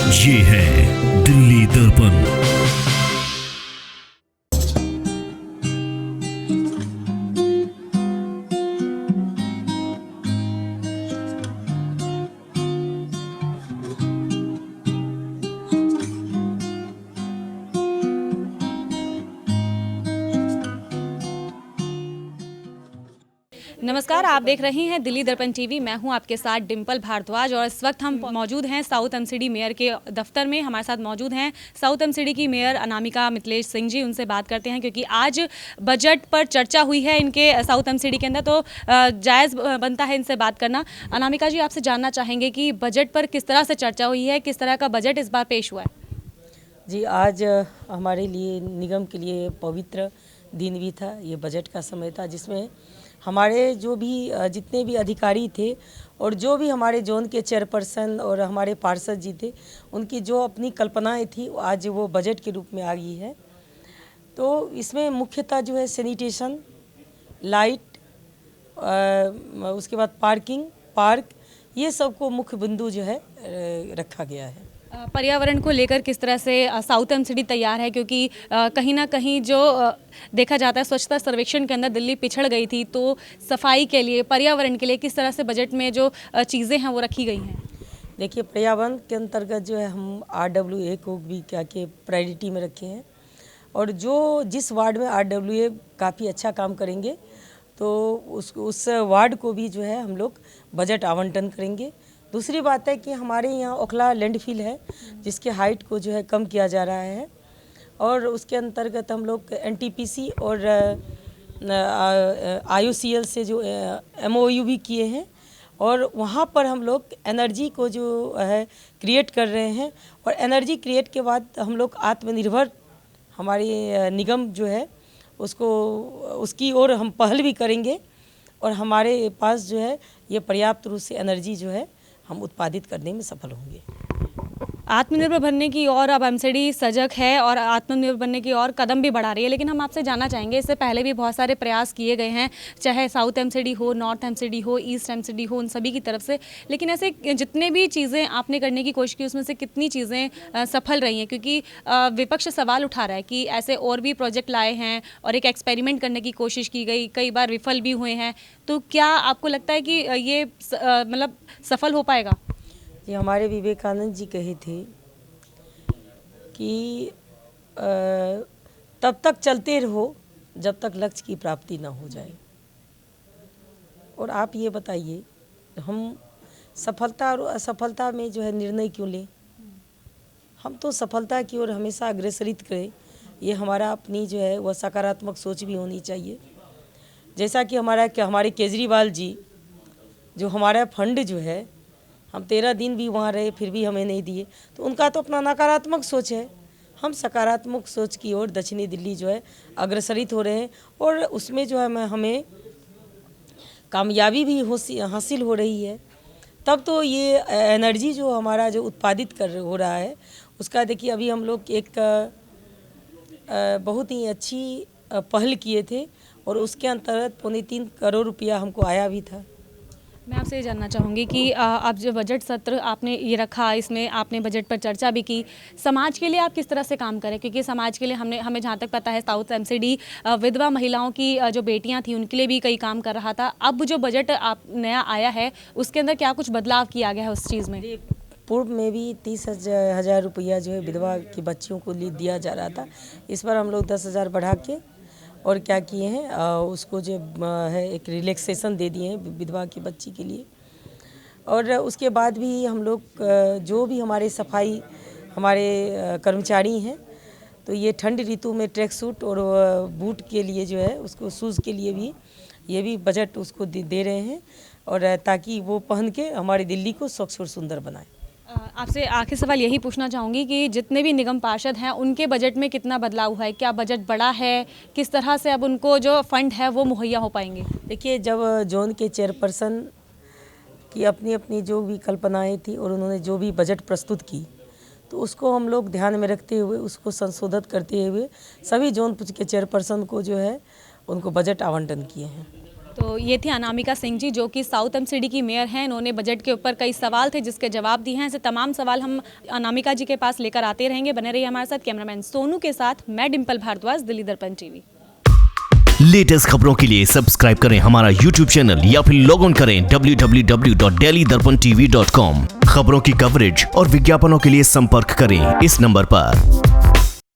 ये है दिल्ली दर्पण। नमस्कार, आप देख रहे हैं दिल्ली दर्पण टीवी। मैं हूं आपके साथ डिम्पल भारद्वाज और इस वक्त हम मौजूद हैं साउथ एमसीडी मेयर के दफ्तर में। हमारे साथ मौजूद हैं साउथ एमसीडी की मेयर अनामिका मिथिलेश सिंह जी। उनसे बात करते हैं क्योंकि आज बजट पर चर्चा हुई है इनके साउथ एमसीडी के अंदर, तो जायज़ बनता है इनसे बात करना। अनामिका जी, आपसे जानना चाहेंगे कि बजट पर किस तरह से चर्चा हुई है, किस तरह का बजट इस बार पेश हुआ है? जी, आज हमारे लिए निगम के लिए पवित्र दिन भी था। ये बजट का समय था जिसमें हमारे जो भी जितने भी अधिकारी थे और जो भी हमारे जोन के चेयरपर्सन और हमारे पार्षद जी थे, उनकी जो अपनी कल्पनाएं थी आज वो बजट के रूप में आ गई है। तो इसमें मुख्यतः जो है सैनिटेशन, लाइट, उसके बाद पार्क, ये सब को मुख्य बिंदु जो है रखा गया है। पर्यावरण को लेकर किस तरह से साउथ एमसीडी तैयार है? क्योंकि कहीं ना कहीं जो देखा जाता है स्वच्छता सर्वेक्षण के अंदर दिल्ली पिछड़ गई थी, तो सफाई के लिए, पर्यावरण के लिए किस तरह से बजट में जो चीज़ें हैं वो रखी गई हैं? देखिए, पर्यावरण के अंतर्गत जो है हम RWA को भी क्या के प्रायोरिटी में रखे हैं और जिस वार्ड में RWA काफ़ी अच्छा काम करेंगे तो उस वार्ड को भी जो है हम लोग बजट आवंटन करेंगे। दूसरी बात है कि हमारे यहाँ ओखला लैंडफिल है जिसके हाइट को जो है कम किया जा रहा है और उसके अंतर्गत हम लोग NTPC और IOCL से जो MOU भी किए हैं और वहाँ पर हम लोग एनर्जी को जो है क्रिएट कर रहे हैं और एनर्जी क्रिएट के बाद हम लोग आत्मनिर्भर हमारी निगम जो है उसकी ओर हम पहल भी करेंगे और हमारे पास जो है ये पर्याप्त रूप से एनर्जी जो है हम उत्पादित करने में सफल होंगे। आत्मनिर्भर बनने की ओर अब एमसीडी सजग है और आत्मनिर्भर बनने की ओर कदम भी बढ़ा रही है, लेकिन हम आपसे जानना चाहेंगे, इससे पहले भी बहुत सारे प्रयास किए गए हैं, चाहे साउथ एमसीडी हो, नॉर्थ एमसीडी हो, ईस्ट एमसीडी हो, उन सभी की तरफ से, लेकिन ऐसे जितने भी चीज़ें आपने करने की कोशिश की उसमें से कितनी चीज़ें सफल रही हैं? क्योंकि विपक्ष सवाल उठा रहा है कि ऐसे और भी प्रोजेक्ट लाए हैं और एक एक्सपेरिमेंट करने की कोशिश की गई, कई बार विफल भी हुए हैं, तो क्या आपको लगता है कि ये मतलब सफल हो पाएगा? ये हमारे विवेकानंद जी कहे थे कि तब तक चलते रहो जब तक लक्ष्य की प्राप्ति ना हो जाए। और आप ये बताइए, हम सफलता और असफलता में जो है निर्णय क्यों लें? हम तो सफलता की ओर हमेशा अग्रसरित करें। ये हमारा अपनी जो है वह सकारात्मक सोच भी होनी चाहिए। जैसा कि हमारे केजरीवाल जी, जो हमारा फंड जो है, हम 13 दिन भी वहाँ रहे फिर भी हमें नहीं दिए, तो उनका तो अपना नकारात्मक सोच है। हम सकारात्मक सोच की ओर दक्षिणी दिल्ली जो है अग्रसरित हो रहे हैं और उसमें जो है हमें कामयाबी भी हासिल हो रही है। तब तो ये एनर्जी जो हमारा जो उत्पादित हो रहा है उसका देखिए, अभी हम लोग एक बहुत ही अच्छी पहल किए थे और उसके अंतर्गत 3.25 करोड़ रुपया हमको आया भी था। मैं आपसे ये जानना चाहूँगी कि अब जो बजट सत्र आपने ये रखा, इसमें आपने बजट पर चर्चा भी की, समाज के लिए आप किस तरह से काम करें? क्योंकि समाज के लिए हमें जहाँ तक पता है साउथ एमसीडी विधवा महिलाओं की जो बेटियाँ थी उनके लिए भी कई काम कर रहा था। अब जो बजट आप नया आया है उसके अंदर क्या कुछ बदलाव किया गया है उस चीज़ में? पूर्व में भी 30,000 रुपया जो है विधवा की बच्चियों को दिया जा रहा था। इस बार हम लोग 10,000 बढ़ा के और क्या किए हैं, उसको जो है एक रिलैक्सेशन दे दिए हैं विधवा की बच्ची के लिए। और उसके बाद भी हम लोग जो भी हमारे सफाई हमारे कर्मचारी हैं, तो ये ठंड ऋतु में ट्रैक सूट और बूट के लिए जो है उसको शूज़ के लिए भी ये भी बजट उसको दे रहे हैं और ताकि वो पहन के हमारी दिल्ली को स्वच्छ और सुंदर बनाए। आपसे आखिर सवाल यही पूछना चाहूँगी कि जितने भी निगम पार्षद हैं उनके बजट में कितना बदलाव हुआ है? क्या बजट बढ़ा है? किस तरह से अब उनको जो फंड है वो मुहैया हो पाएंगे? देखिए, जब जोन के चेयरपर्सन की अपनी अपनी जो भी कल्पनाएं थी और उन्होंने जो भी बजट प्रस्तुत की, तो उसको हम लोग ध्यान में रखते हुए उसको संशोधित करते हुए सभी जोन के चेयरपर्सन को जो है उनको बजट आवंटन किए हैं। तो ये थी अनामिका सिंह जी, जो कि साउथ एमसीडी की मेयर हैं। इन्होंने बजट के ऊपर कई सवाल थे जिसके जवाब दिए हैं। ऐसे तमाम सवाल हम अनामिका जी के पास लेकर आते रहेंगे। बने रहिए हमारे साथ। कैमरामैन सोनू के साथ मैं डिम्पल भारद्वाज, दिल्ली दर्पण टीवी। लेटेस्ट खबरों के लिए सब्सक्राइब करें हमारा YouTube चैनल या फिर लॉग ऑन करें www.delhidarpantv.com। खबरों की कवरेज और विज्ञापनों के लिए संपर्क करें इस नंबर पर।